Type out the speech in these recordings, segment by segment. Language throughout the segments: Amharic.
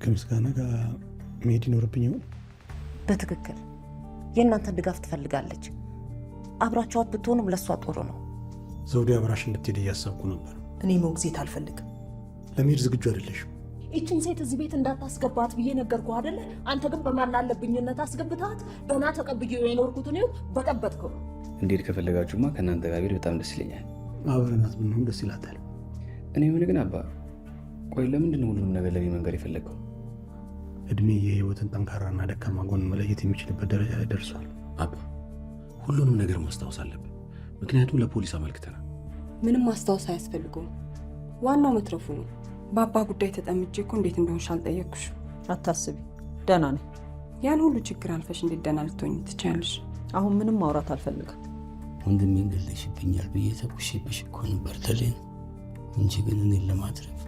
ከምስጋና ጋር መሄድ ይኖርብኝ ይሆን? በትክክል የእናንተን ድጋፍ ትፈልጋለች። አብራችኋት ብትሆኑም ለእሷ ጥሩ ነው። ዘውዴ አብራሽ እንድትሄድ እያሰብኩ ነበር። እኔ ሞግዚት አልፈልግም። ለመሄድ ዝግጁ አይደለሽም? ይችን ሴት እዚህ ቤት እንዳታስገባት ብዬ ነገርኩህ አይደለ? አንተ ግን በማናለብኝነት አስገብታት ደህና ተቀብዬው የኖርኩት ነው በጠበጥከው። እንዴት ከፈለጋችሁማ ከእናንተ ጋር ብሄድ በጣም ደስ ይለኛል። አብረናት ብንሆን ደስ ይላታል። እኔ ምን ግን አባ፣ ቆይ ለምንድን ነው ሁሉንም ነገር ለኔ መንገር የፈለግከው? እድሜ የህይወትን ጠንካራና ደካማ ጎን መለየት የሚችልበት ደረጃ ላይ ደርሷል። አባ፣ ሁሉንም ነገር ማስታወስ አለብን፣ ምክንያቱም ለፖሊስ አመልክተናል። ምንም ማስታወስ አያስፈልገውም፣ ዋናው መትረፉ ነው። በአባ ጉዳይ ተጠምጄ እኮ እንዴት እንደሆንሽ አልጠየቅኩሽ። አታስቢ፣ ደህና ነኝ። ያን ሁሉ ችግር አልፈሽ እንዴት ደህና ልትሆኝ ትችያለሽ? አሁን ምንም ማውራት አልፈልግም። ወንድሜን ገለሽብኛል ብዬ ተኩሼብሽ እኮ ነበር ተለኝ እንጂ ግን እኔን ለማትረፍ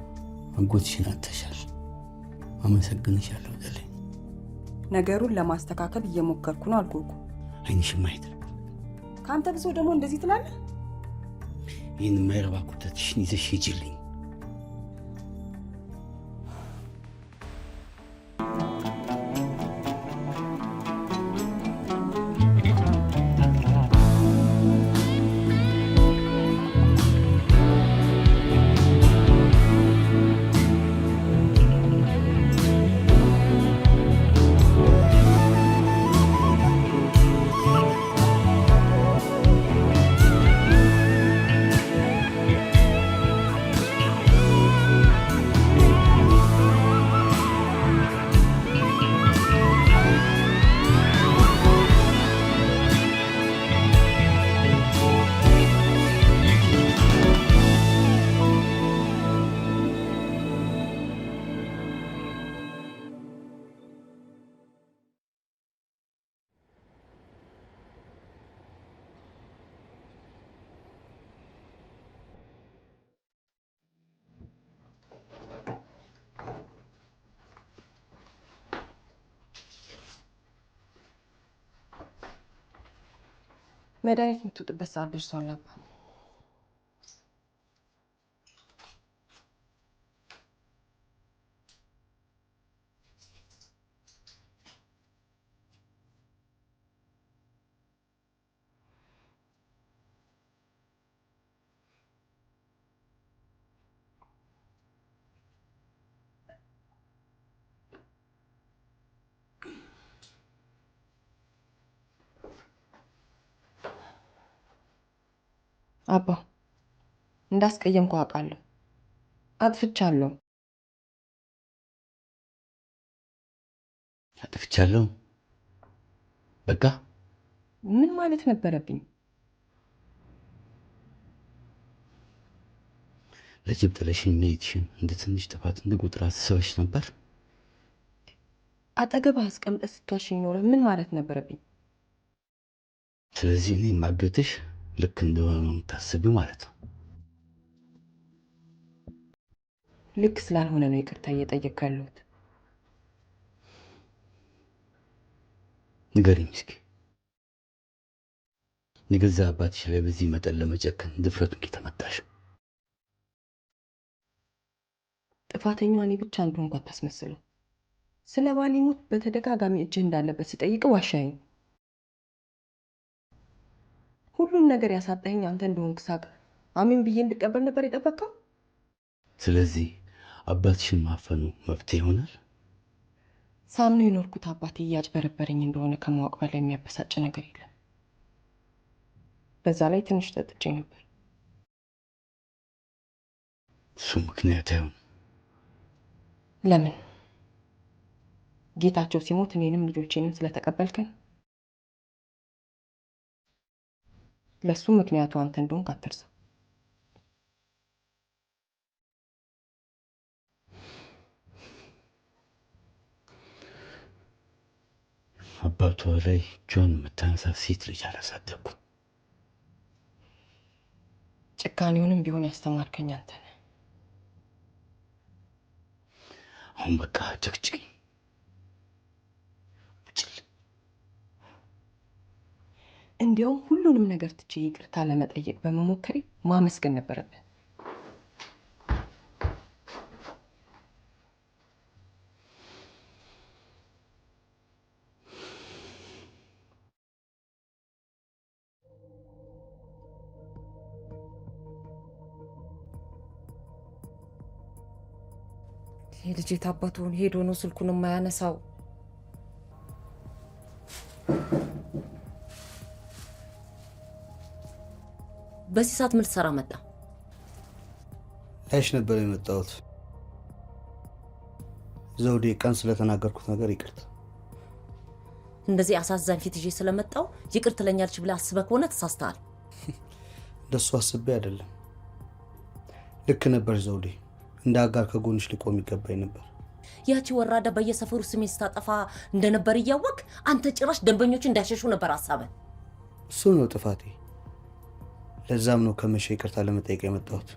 አጎትሽን አተሻል። አመሰግንሻለሁ ተለኝ። ነገሩን ለማስተካከል እየሞከርኩ ነው አልኩህ። አይንሽን ማየት ከአንተ ብሶ ደግሞ እንደዚህ ትላለህ? ይህን የማይረባ ኩተትሽን ይዘሽ ሂጂልኝ። መድኃኒት የምትውጥበት ሰዓት ደርሷል አባ። አባ እንዳስቀየምኩ አውቃለሁ። አጥፍቻለሁ። አጥፍቻለሁ? በቃ ምን ማለት ነበረብኝ? ለጅብ ጥለሽኝ መሄድሽን እንደ ትንሽ ጥፋት እንድቆጥር አስበሽ ነበር? አጠገብህ አስቀምጠህ ስትዋሽኝ ኖረ ምን ማለት ነበረብኝ? ስለዚህ እኔ ማገትሽ ልክ እንደሆነ ነው የምታስቢው ማለት ነው? ልክ ስላልሆነ ነው ይቅርታ እየጠየቅኩ ያለሁት። ንገሪኝ እስኪ፣ የገዛ አባትሽ ላይ በዚህ መጠን ለመጨከን ድፍረቱን ከተመጣሽ? ጥፋተኛዋ እኔ ብቻ እንደሆንኩ አታስመስለው። ስለ ባሌ ሞት በተደጋጋሚ እጅህ እንዳለበት ስጠይቅ ዋሻኝ። ሁሉም ነገር ያሳጣኝ አንተ እንደሆንክ ሳቅ አሜን ብዬ እንድቀበል ነበር የጠበቀው። ስለዚህ አባትሽን ማፈኑ መፍትሄ ይሆናል? ሳምኖ የኖርኩት አባቴ እያጭበረበረኝ እንደሆነ ከማወቅ በላይ የሚያበሳጭ ነገር የለም። በዛ ላይ ትንሽ ጠጥቼ ነበር። እሱ ምክንያት አይሆን? ለምን? ጌታቸው ሲሞት እኔንም ልጆቼንም ስለተቀበልከን? ለሱ ምክንያቱ አንተ እንደሆንክ አትርሳ። አባቷ ላይ እጇን የምታነሳ ሴት ልጅ አላሳደኩም። ጭካኔውንም ቢሆን ያስተማርከኝ አንተ ነህ። አሁን በቃ ጭቅጭቅ እንዲያውም ሁሉንም ነገር ትቼ ይቅርታ ለመጠየቅ በመሞከሬ ማመስገን ነበረብህ። የልጄ ታባቱን ሄዶ ነው ስልኩን የማያነሳው። በዚህ ሰዓት ምን ልትሰራ መጣ? ላይሽ ነበር የመጣሁት። ዘውዴ ቀን ስለተናገርኩት ነገር ይቅርታ። እንደዚህ አሳዛኝ ፊት ይዤ ስለመጣው ይቅር ትለኛለች ብለህ አስበህ ከሆነ ተሳስተሃል። እንደሱ አስቤ አይደለም። ልክ ነበር ዘውዴ። እንደ አጋር ከጎንሽ ሊቆም ይገባኝ ነበር። ያቺ ወራዳ በየሰፈሩ ስሜን ስታጠፋ እንደነበር እያወቅ አንተ ጭራሽ ደንበኞቹ እንዳይሸሹ ነበር ሀሳብህ። እሱ ነው ጥፋቴ። ለዛም ነው ከመቼ ይቅርታ ለመጠየቅ የመጣሁት።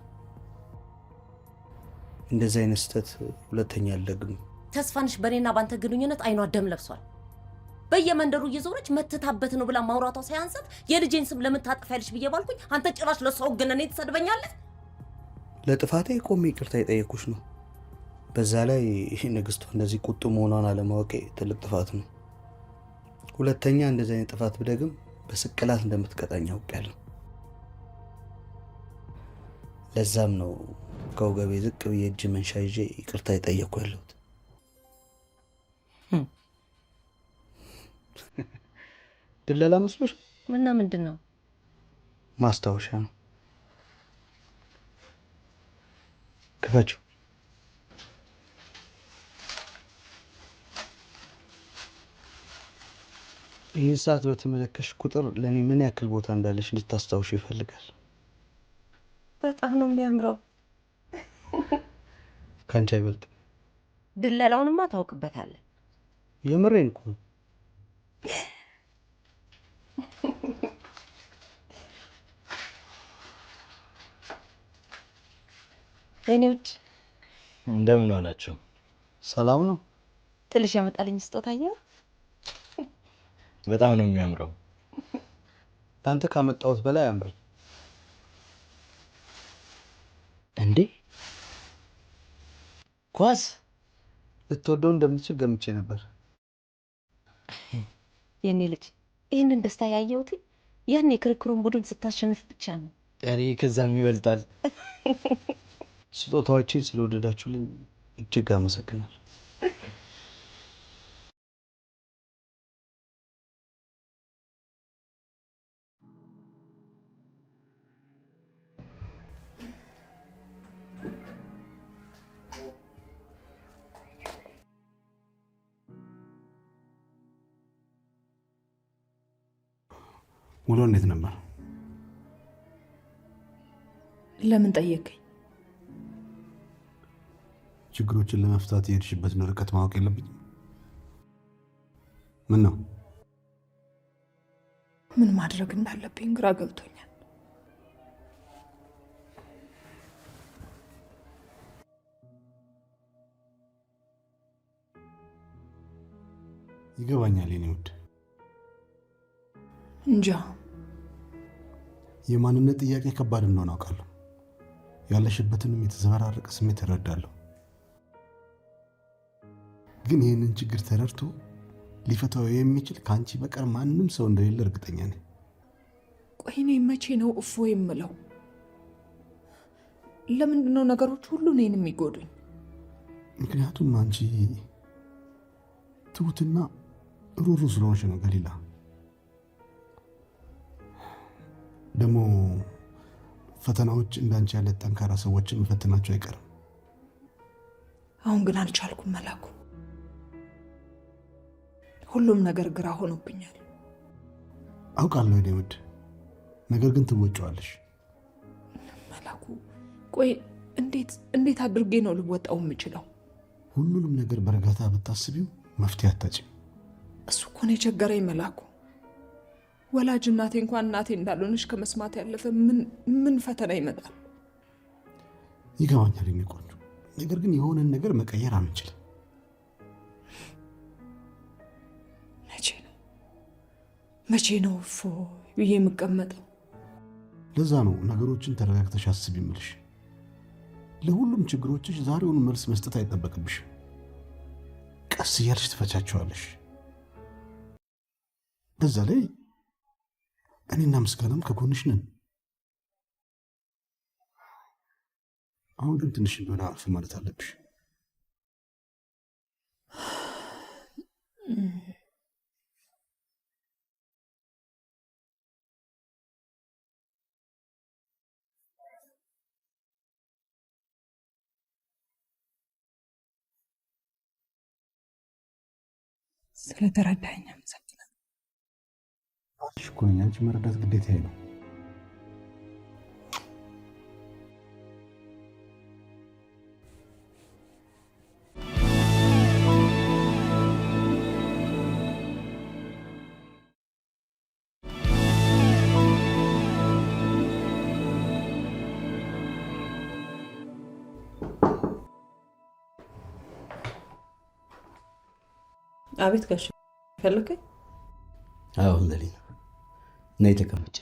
እንደዚህ አይነት ስህተት ሁለተኛ አልደግምም። ተስፋንሽ በኔና ባንተ ግንኙነት አይኗ ደም ለብሷል። በየመንደሩ እየዞረች መተታበት ነው ብላ ማውራቷ ሳያንሳት የልጄን ስም ለምን ታጠፋለሽ ብዬ ባልኩኝ አንተ ጭራሽ ለሰው ግን እኔ ትሰድበኛለህ። ለጥፋቴ ቆሜ ይቅርታ የጠየኩሽ ነው። በዛ ላይ ንግስቷ እንደዚህ ቁጡ መሆኗን አለማወቄ ትልቅ ጥፋት ነው። ሁለተኛ እንደዚህ አይነት ጥፋት ብደግም በስቅላት እንደምትቀጣኝ አውቄያለሁ። ለዛም ነው ከወገቤ ዝቅ ብዬ እጅ መንሻ ይዤ ይቅርታ የጠየኩ ያለሁት። ድለላ መስሎሽ? እና ምንድን ነው? ማስታወሻ ነው። ክፈችው። ይህን ሰዓት በተመለከሽ ቁጥር ለእኔ ምን ያክል ቦታ እንዳለሽ እንድታስታውሽ ይፈልጋል። በጣም ነው የሚያምረው። ከአንቺ አይበልጥም። ድለላውንማ ታውቅበታለህ። የምሬን እኮ ነው። እኔ ውጭ እንደምን ዋላችሁ? ሰላም ነው። ትልሽ ያመጣልኝ ስጦታ አየኸው? በጣም ነው የሚያምረው። ለአንተ ካመጣሁት በላይ ያምራል። እንዴ ኳስ ልትወደው እንደምትችል ገምቼ ነበር። የኔ ልጅ ይህንን ደስታ ያየሁት ያን የክርክሩን ቡድን ስታሸንፍ ብቻ ነው። እኔ ከዛም ይበልጣል። ስጦታዎችን ስለወደዳችሁልኝ እጅግ አመሰግናለሁ። ውሎ እንዴት ነበር? ለምን ጠየቀኝ? ችግሮችን ለመፍታት የሄድሽበትን ርቀት ማወቅ የለብኝም? ምን ነው? ምን ማድረግ እንዳለብኝ ግራ ገብቶኛል። ይገባኛል የኔ ውድ። እንጃ የማንነት ጥያቄ ከባድ እንደሆነ አውቃለሁ። ያለሽበትንም የተዘበራረቀ ስሜት እረዳለሁ። ግን ይህንን ችግር ተረድቶ ሊፈታው የሚችል ከአንቺ በቀር ማንም ሰው እንደሌለ እርግጠኛ ነኝ። ቆይ እኔ መቼ ነው እፎ የምለው? ለምንድን ነው ነገሮች ሁሉ እኔን የሚጎዱኝ? ምክንያቱም አንቺ ትሁትና ሩሩ ስለሆንሽ ነው ገሊላ። ደግሞ ፈተናዎች እንዳንቺ ያለ ጠንካራ ሰዎችን መፈተናቸው አይቀርም። አሁን ግን አልቻልኩም መላኩ። ሁሉም ነገር ግራ ሆኖብኛል። አውቃለሁ የኔ ውድ፣ ነገር ግን ትወጪዋለሽ። መላኩ ቆይ እንዴት አድርጌ ነው ልወጣው የምችለው? ሁሉንም ነገር በእርጋታ ብታስቢው መፍትሄ አታጭም። እሱ እኮ ነው የቸገረኝ መላኩ። ወላጅ እናቴ እንኳን እናቴ እንዳልሆነች ከመስማት ያለፈ ምን ፈተና ይመጣል? ይገባኛል የኔ ቆንጆ፣ ነገር ግን የሆነን ነገር መቀየር አንችልም። መቼ ነው እፎ ብዬ የምቀመጠው? ለዛ ነው ነገሮችን ተረጋግተሽ አስቢ የምልሽ። ለሁሉም ችግሮችሽ ዛሬውኑ መልስ መስጠት አይጠበቅብሽም። ቀስ እያልሽ ትፈቻቸዋለሽ። በዛ ላይ እኔና ምስጋናም ከጎንሽ ነን። አሁን ግን ትንሽ ቢሆን አርፍ ማለት አለብሽ። ስለተረዳኸኝ አመሰግናለሁ። እሺ እኮ ነኝ። አንቺ መረዳት ግዴታዬ ነው። አቤት ጋሽ ፈልከኝ? አዎ ለሊና ነይ ተቀመጭ።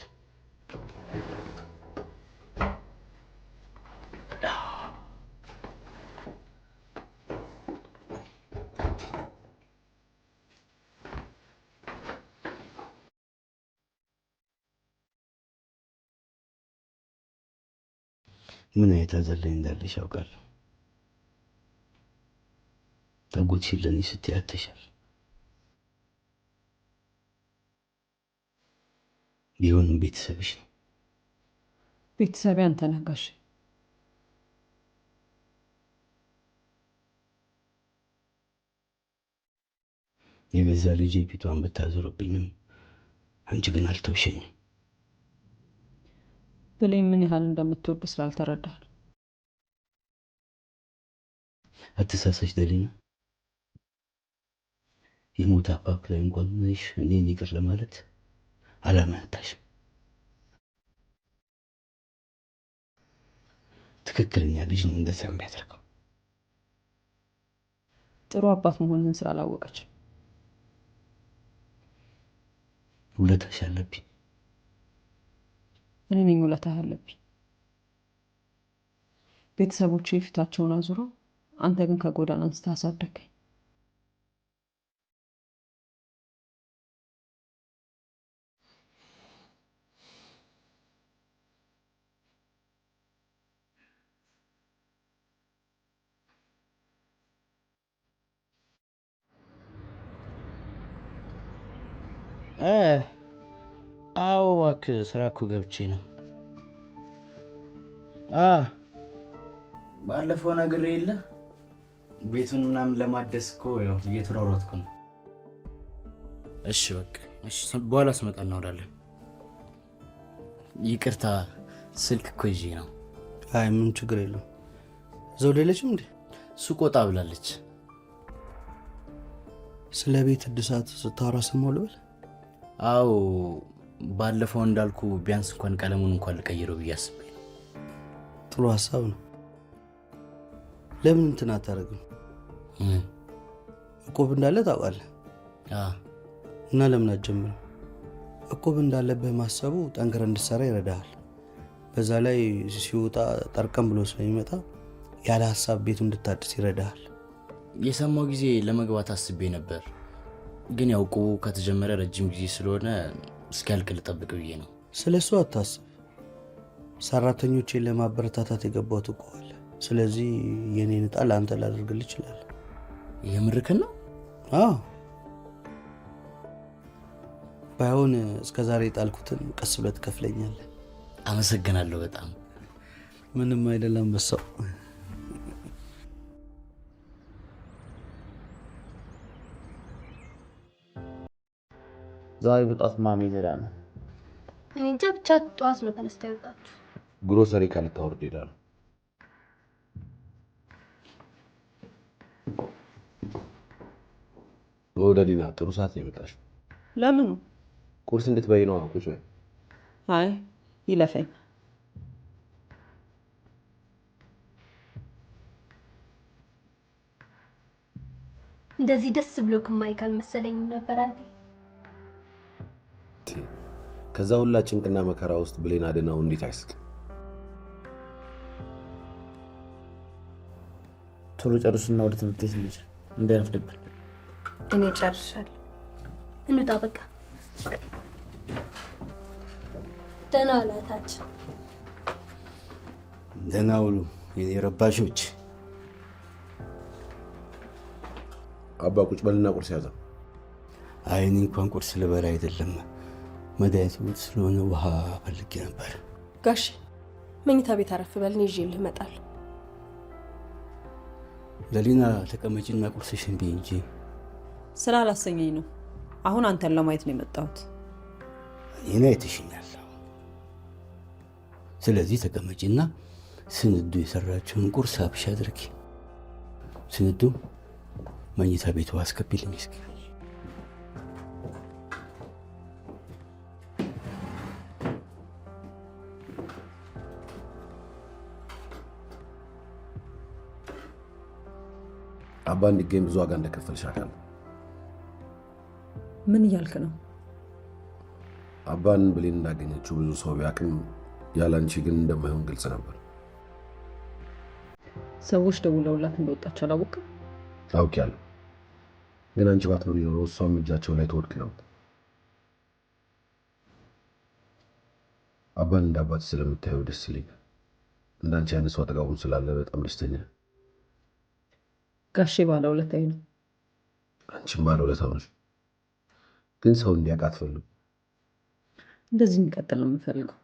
ምን አይነት አዘለኝ እንዳለሽ ያውቃለሁ። ተጎትሽን ለእኔ ስትይ አትተሻል። ቢሆንም ቤተሰብሽ ነው። ቤተሰቤ አንተ ነህ ጋሽ። የገዛ ልጄ ፊቷን ብታዞርብኝም አንቺ ግን አልተውሸኝም። ብሌን ምን ያህል እንደምትወዱ ስላልተረዳህ አትሳሳች ደሊና። የሞት አፋፍ ላይ እንኳን ነሽ እኔን ይቅር ለማለት አላመነታሽም። ትክክለኛ ልጅ ነው እንደዛ የሚያደርገው። ጥሩ አባት መሆንን ስላላወቀች ውለታሽ አለብኝ። እኔ ነኝ ውለታ ያለብኝ። ቤተሰቦቼ ፊታቸውን አዙረው አንተ ግን ከጎዳና አንስተህ አሳደገኝ። አዎ እባክህ ስራ እኮ ገብቼ ነው። ባለፈው ነገር የለ ቤቱን ምናምን ለማደስ እኮ ያው እየተሯሯጥኩ ነው። እሺ በቃ እሺ፣ በኋላ ስመጣ እናወራለን። ይቅርታ ስልክ እኮ ይዤ ነው። አይ ምን ችግር የለውም። ዘውዴ የለችም እንዴ? ሱቅ ወጣ ብላለች። ስለ ቤት እድሳት ስታወራ ሰማሁ ልበል? አዎ ባለፈው እንዳልኩ ቢያንስ እንኳን ቀለሙን እንኳን ልቀይረው ብዬ አስቤ ነው። ጥሩ ሀሳብ ነው። ለምን እንትን አታደርግም? እቁብ እንዳለ ታውቃለህ? እና ለምን አትጀምርም? እቁብ እንዳለብህ ማሰቡ ጠንክረህ እንድትሰራ ይረዳሃል። በዛ ላይ ሲወጣ ጠርቀም ብሎ ስለሚመጣ ያለ ሀሳብ ቤቱ እንድታድስ ይረዳሃል። የሰማው ጊዜ ለመግባት አስቤ ነበር፣ ግን ያው እቁቡ ከተጀመረ ረጅም ጊዜ ስለሆነ እስኪያልቅ ልጠብቅ ብዬ ነው። ስለሱ አታስብ። ሰራተኞቼን ለማበረታታት የገባሁት እቁብ አለ። ስለዚህ የኔን ዕጣ ለአንተ ላደርግልህ ይችላል። የምርክን ነው? አዎ። ባይሆን እስከዛሬ ጣልኩትን ቀስ ብለህ ትከፍለኛለህ። አመሰግናለሁ በጣም። ምንም አይደለም በሰው። ዛሬ በጣም ማሚ ሄዳ ነው። እኔ እንጃ ብቻ ጠዋት ነው ተነስተው ይወጣችሁ። ግሮሰሪ ካልታወርድ ይላል። ወደዲና ጥሩ ሰዓት ነው የመጣሽው። ለምኑ? ቁርስ እንድትበይ ነው። ቁጭ በይ። አይ ይለፈኝ። እንደዚህ ደስ ብሎ ከማይካል መሰለኝ ነበር አንዴ። ከዛ ሁላ ጭንቅና መከራ ውስጥ ብሌን አድናው እንዴት አይስቅ? ቶሎ ጨርሱና ወደ ትምህርት ቤት እንሂድ እንዳይረፍድብን። እኔ ጨርሻለሁ። እንውጣ በቃ። ደህና ዋላችሁ። ደህና ውሉ የኔ ረባሾች። አባ ቁጭ በልና ቁርስ ያዘ። አይ እኔ እንኳን ቁርስ ልበላ አይደለም መድኃኒት ስለሆነ ውሃ ፈልጌ ነበር። ጋሽ መኝታ ቤት አረፍ በልን፣ ይዤልህ እመጣለሁ። ለሊና ተቀመጪና ቁርስሽን ብይ እንጂ ስላላሰኘኝ ነው። አሁን አንተን ለማየት ነው የመጣሁት። እኔን አይተሽኛል። ስለዚህ ተቀመጪና ስንዱ የሰራችውን ቁርስ አብሽ አድርጊ። ስንዱ መኝታ ቤቱ አስገቢልኝ እስኪ። አባ እንዲገኝ ብዙ ዋጋ እንደከፈልሽ አውቃለሁ። ምን እያልክ ነው? አባን ብሌን እንዳገኘችው ብዙ ሰው ቢያውቅም ያላንቺ ግን እንደማይሆን ግልጽ ነበር። ሰዎች ደውለውላት እንደወጣች አላወቅም? አውቄያለሁ፣ ግን አንቺ ባትኖሪ ኖሮ እሷም እጃቸው ላይ ትወድቅ ነበር። አባን እንደ አባት ስለምታየው ደስ ይለኛል። እንዳንቺ አይነት ሰው አጠገቡን ስላለ በጣም ደስተኛ። ጋሼ ባለውለታዬ ነው። አንቺም ባለውለታው ነሽ፣ ግን ሰው እንዲያውቅ አትፈልጉ። እንደዚህ እንቀጥል ነው የምፈልገው።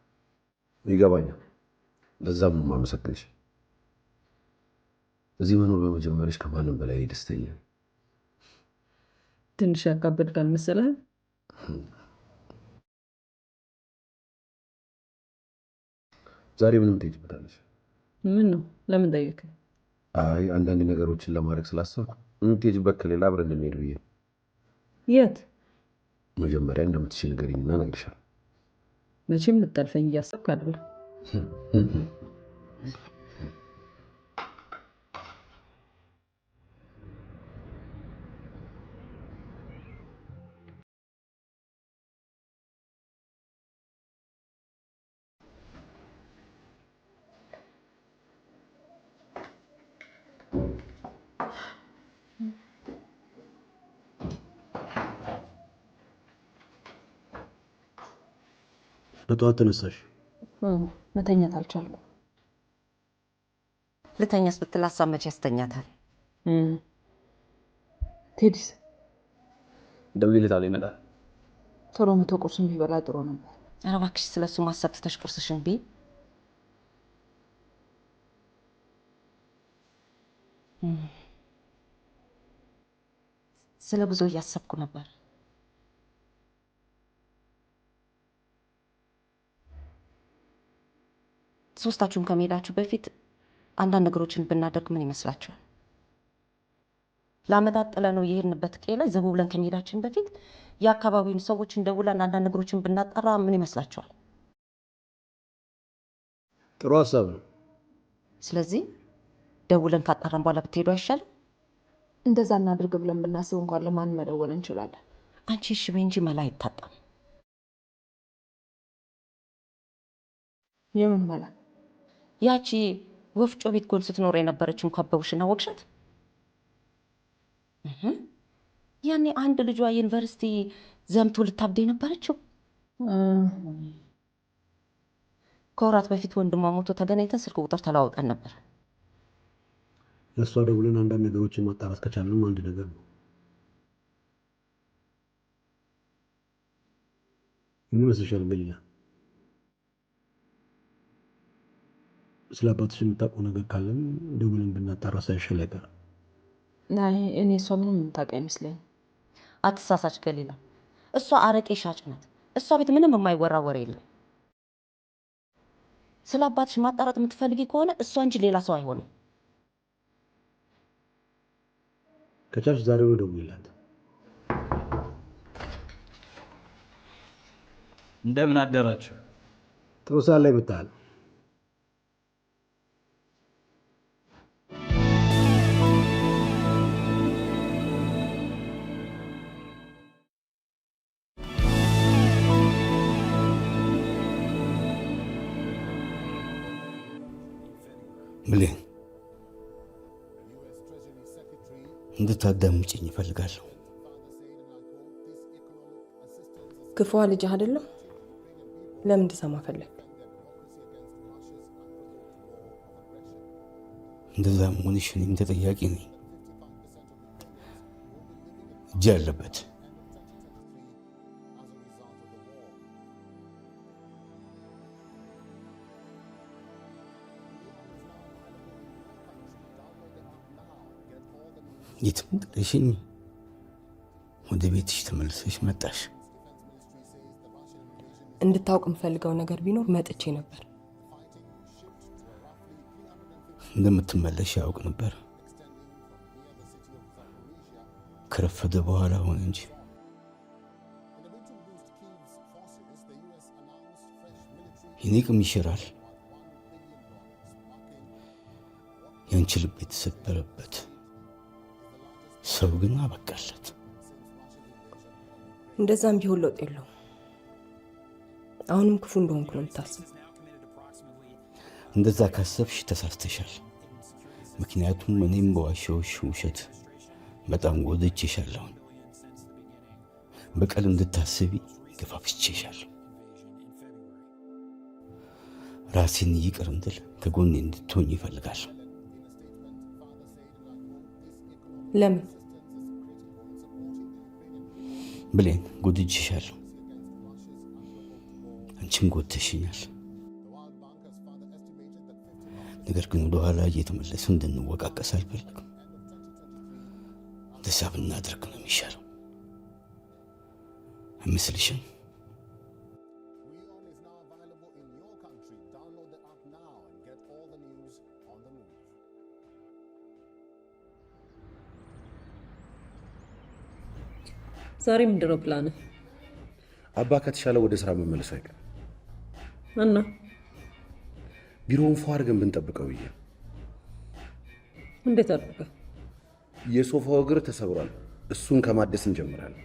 ይገባኛል። ለዛም ነው የማመሰግንሽ። እዚህ መኖር በመጀመርሽ ከማንም በላይ ደስተኛ። ትንሽ ያካበድካል መሰለህ? ዛሬ ምንም ትሄጂበታለሽ? ምን ነው? ለምን ጠየቅህ? አይ አንዳንድ ነገሮችን ለማድረግ ስላሰብኩ የምትሄጂበት ከሌላ አብረን እንድንሄድ ብዬ። የት? መጀመሪያ እንደምትችይ ንገሪኝና እነግርሻለሁ። መቼም ልጠልፈኝ እያሰብክ አይደለም? በጠዋት ተነሳሽ? መተኛት አልቻልኩም። ልተኛስ ብትል ሀሳብ መቼ ያስተኛታል? ቴዲስ ደውዬለታለሁ፣ ይመጣል። ቶሎ መቶ ቁርሱን ቢበላ ጥሩ ነበር። ኧረ እባክሽ ስለሱ ማሰብ ትተሽ ቁርስሽን ብይ። ስለ ብዙ እያሰብኩ ነበር። ሶስታችሁም ከመሄዳችሁ በፊት አንዳንድ ነገሮችን ብናደርግ ምን ይመስላችኋል? ለአመታት ጥለነው የሄድንበት ቄ ላይ ዘቡ ብለን ከመሄዳችን በፊት የአካባቢውን ሰዎች እንደውለን አንዳንድ ነገሮችን ብናጣራ ምን ይመስላችኋል? ጥሩ ሀሳብ ነው። ስለዚህ ደውለን ካጣራን በኋላ ብትሄዱ አይሻልም? እንደዛ እናድርግ ብለን ብናስብ እንኳን ለማን መደወል እንችላለን? አንቺ እሺ በይ እንጂ መላ አይታጣም። የምን መላ? ያቺ ወፍጮ ቤት ጎን ስትኖር የነበረችውን ካበቡሽና ወቅሻት። ያኔ አንድ ልጇ ዩኒቨርሲቲ ዘምቶ ልታብደ የነበረችው ከወራት በፊት ወንድሟ ሞቶ ተገናኝተን ስልክ ቁጥር ተለዋውጠን ነበር። ለእሷ ደውለን አንዳንድ ነገሮችን ማጣራት ከቻልንም አንድ ነገር ነው። ምን ይመስልሻል ገሊላ? ስለ አባትሽ የምታውቀው ነገር ካለን ደውለን ብናጣራ ሳይሻል አይቀርም። እኔ እሷ ምንም የምታውቅ አይመስለኝም። አትሳሳች ገሊላ፣ እሷ አረቄ ሻጭ ናት። እሷ ቤት ምንም የማይወራ ወሬ የለም። ስለ አባትሽ ማጣራት የምትፈልጊ ከሆነ እሷ እንጂ ሌላ ሰው አይሆንም። ከቻልሽ ዛሬው ደውይላት። እንደምን አደራችሁ? ጥሩ ሰዓት ላይ መጣል። ብሌን እንድታዳምጪኝ እፈልጋለሁ። ክፉዋ ልጅ አይደለም? ለምን እንድሰማ ፈለግ? እንደዛ መሆንሽ እኔም ተጠያቂ ነኝ። እጅ አለበት። የትም ጥለሽኝ ወደ ቤትሽ ተመልሰሽ መጣሽ። እንድታውቅ የምፈልገው ነገር ቢኖር መጥቼ ነበር። እንደምትመለሽ ያውቅ ነበር። ከረፈደ በኋላ ሆነ እንጂ የኔ ቅም ይሽራል። ያንቺ ልብ የተሰበረበት ሰው ግን አበቃለት። እንደዛም ቢሆን ለውጥ የለውም። አሁንም ክፉ እንደሆንኩ ነው የምታስብ። እንደዛ ካሰብሽ ተሳስተሻል። ምክንያቱም እኔም በዋሻዎች ውሸት በጣም ጎድቼሻለሁ። በቀል እንድታስቢ ገፋፍቼሻለሁ። ራሴን ይቅር እንድል ከጎኔ እንድትሆኝ ይፈልጋለሁ። ለምን? ብሌን ጎድቼሻለሁ፣ አንቺም ጎድተሽኛል። ነገር ግን ወደ ኋላ እየተመለሱ እንድንወቃቀስ አልፈልግም። እንደዛ ብናደርግ ነው የሚሻለው። አይመስልሽም? ዛሬ ምንድን ነው ፕላን? አባ ከተሻለ ወደ ስራ መመለሱ አይቀርም እና ቢሮውን ፏ አድርገን ብንጠብቀው ብዬ። እንዴት አድርገህ? የሶፋው እግር ተሰብሯል። እሱን ከማደስ እንጀምራለን።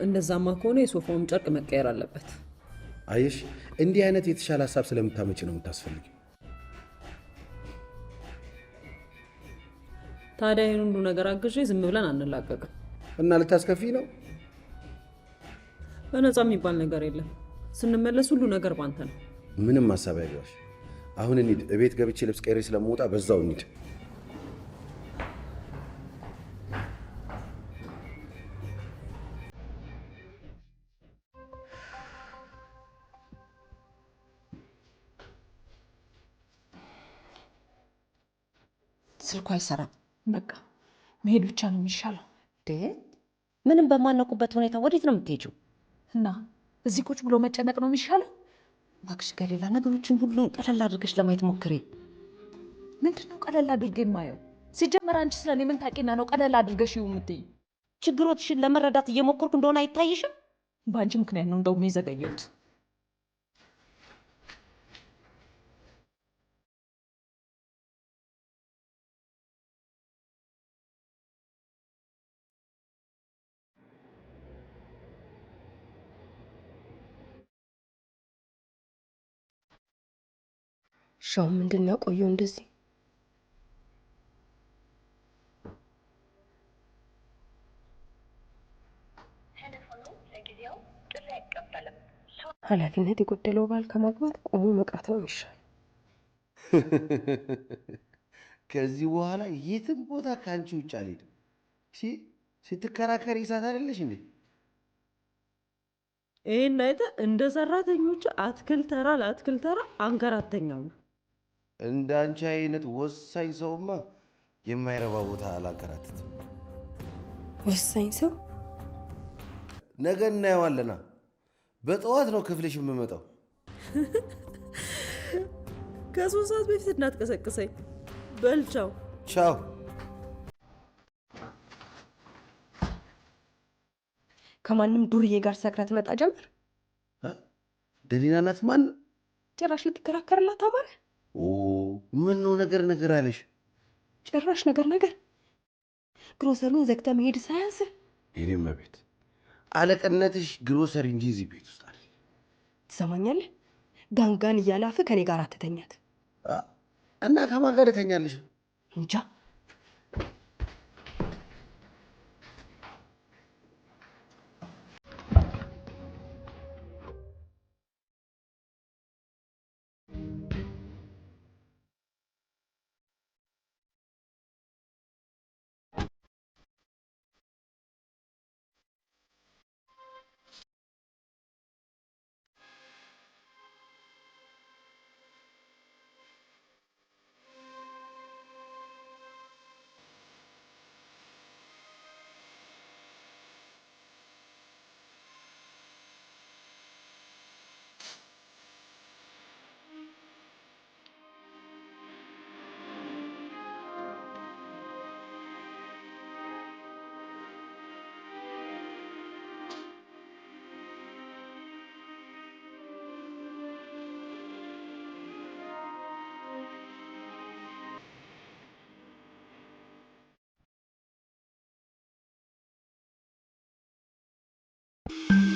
እንደዛማ ከሆነ የሶፋውም ጨርቅ መቀየር አለበት። አየሽ፣ እንዲህ አይነት የተሻለ ሀሳብ ስለምታመጪ ነው የምታስፈልጊ። ታዲያ ይህን ሁሉ ነገር አግዤ ዝም ብለን አንላቀቅም እና ልታስከፊ ነው? በነፃ የሚባል ነገር የለም። ስንመለስ ሁሉ ነገር ባንተ ነው። ምንም ሀሳብ አይገባሽ። አሁን እንሂድ። እቤት ገብቼ ልብስ ቀይሬ ስለምወጣ በዛው እንሂድ። ስልኩ አይሰራም። በቃ መሄድ ብቻ ነው የሚሻለው። ምንም በማናውቁበት ሁኔታ ወዴት ነው የምትሄጂው? እና እዚህ ቁጭ ብሎ መጨነቅ ነው የሚሻለው። እባክሽ ገሊላ፣ ነገሮችን ሁሉን ቀለል አድርገሽ ለማየት ሞክሪ። ምንድን ነው ቀለል አድርጌ የማየው? ሲጀመር አንቺ ስለኔ ምን ታውቂና ነው ቀለል አድርገሽ የምትይኝ? ችግሮችሽን ለመረዳት እየሞከርኩ እንደሆነ አይታይሽም? በአንቺ ምክንያት ነው እንደውም የዘገየሁት። ሻው ምንድን ነው ቆየው እንደዚህ? ኃላፊነት የጎደለው ባል ከማግባት ቆሞ መቅረት ነው የሚሻል። ከዚህ በኋላ የትም ቦታ ከአንቺ ውጭ አልሄድም። ስትከራከሪ ይሳት አይደለሽ እንዴ? ይህን አይተህ እንደ ሰራተኞች አትክልት ተራ ለአትክልት ተራ አንከራተኛሉ። እንደ አንቺ አይነት ወሳኝ ሰውማ የማይረባ ቦታ አላንከራትትም። ወሳኝ ሰው ነገ እናየዋለና። በጠዋት ነው ክፍልሽ የምመጣው። ከ3 ሰዓት በፊት እንዳትቀሰቅሰኝ። በልቻው ቻው። ከማንም ዱርዬ ጋር ሰክረህ ትመጣ ጀመር። ደሊና ናት? ማን? ጭራሽ ልትከራከርላት አማረ? ምን ነው ነገር አለሽ? ጭራሽ ነገር ግሮሰሩን ዘግተህ መሄድ ሳያንስህ። የኔም ቤት አለቅነትሽ ግሮሰሪ እንጂ እዚህ ቤት ውስጥ አለ። ትሰማኛለህ? ጋንጋን እያላፍ ከኔ ጋር አትተኛት እና ከማን ጋር ትተኛለሽ? እንጃ። ነው።